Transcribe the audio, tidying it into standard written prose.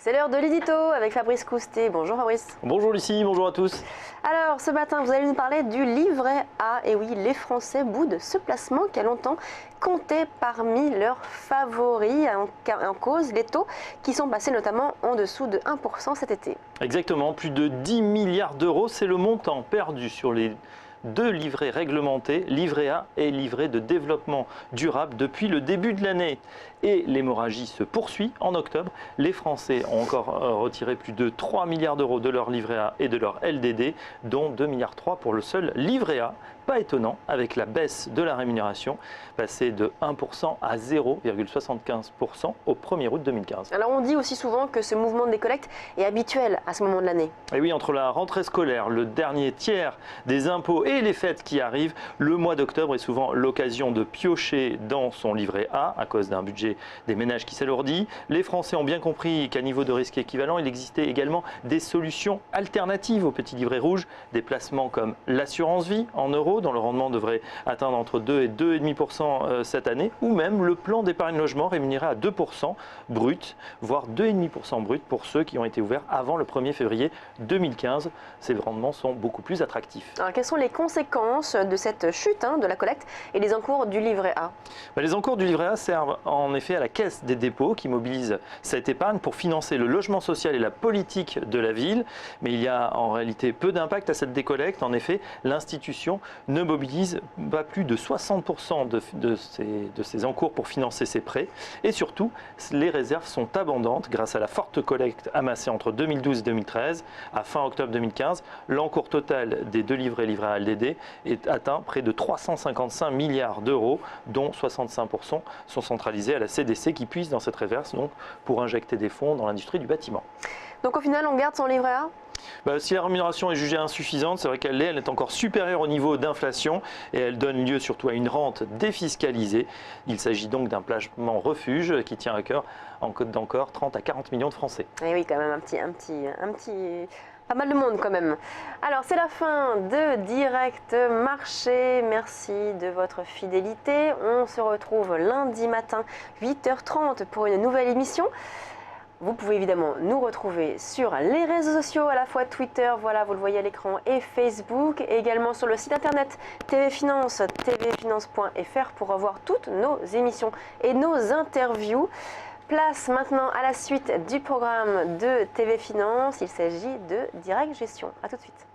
C'est l'heure de l'édito avec Fabrice Coustet. Bonjour Fabrice. Bonjour Lucie, bonjour à tous. Alors ce matin, vous allez nous parler du livret A. Et oui, les Français boudent ce placement qui a longtemps compté parmi leurs favoris. En cause, les taux qui sont passés notamment en dessous de 1% cet été. Exactement, plus de 10 milliards d'euros, c'est le montant perdu sur les deux livrets réglementés, livret A et livret de développement durable depuis le début de l'année. Et l'hémorragie se poursuit en octobre. Les Français ont encore retiré plus de 3 milliards d'euros de leur livret A et de leur LDD, dont 2,3 milliards pour le seul livret A. Pas étonnant, avec la baisse de la rémunération, passée de 1% à 0,75% au 1er août 2015. Alors on dit aussi souvent que ce mouvement de décollecte est habituel à ce moment de l'année. Et oui, entre la rentrée scolaire, le dernier tiers des impôts et les fêtes qui arrivent, le mois d'octobre est souvent l'occasion de piocher dans son livret A à cause d'un budget des ménages qui s'alourdit. Les Français ont bien compris qu'à niveau de risque équivalent, il existait également des solutions alternatives au petit livret rouge, des placements comme l'assurance vie en euros, dont le rendement devrait atteindre entre 2 et 2,5% cette année, ou même le plan d'épargne logement rémunéré à 2% brut, voire 2,5% brut pour ceux qui ont été ouverts avant le 1er février 2015. Ces rendements sont beaucoup plus attractifs. Alors quelles sont les conséquences de cette chute de la collecte et des encours du livret A? Les encours du livret A servent en effet à la caisse des dépôts qui mobilise cette épargne pour financer le logement social et la politique de la ville. Mais il y a en réalité peu d'impact à cette décollecte. En effet, l'institution ne mobilise pas plus de 60% de ces encours pour financer ses prêts. Et surtout, les réserves sont abondantes grâce à la forte collecte amassée entre 2012 et 2013. À fin octobre 2015, l'encours total des deux livrets A LDD est atteint près de 355 milliards d'euros, dont 65% sont centralisés à la CDC qui puise dans cette réserve donc, pour injecter des fonds dans l'industrie du bâtiment. Donc au final, on garde son livret A ? Si la rémunération est jugée insuffisante, c'est vrai qu'elle est encore supérieure au niveau d'inflation et elle donne lieu surtout à une rente défiscalisée. Il s'agit donc d'un placement refuge qui tient à cœur en Côte d'Encor 30 à 40 millions de Français. Et oui, quand même pas mal de monde quand même. Alors c'est la fin de Direct Marché. Merci de votre fidélité. On se retrouve lundi matin 8h30 pour une nouvelle émission. Vous pouvez évidemment nous retrouver sur les réseaux sociaux, à la fois Twitter, voilà, vous le voyez à l'écran, et Facebook, et également sur le site internet TV Finance, tvfinance.fr pour revoir toutes nos émissions et nos interviews. Place maintenant à la suite du programme de TV Finance, il s'agit de Direct Gestion. A tout de suite.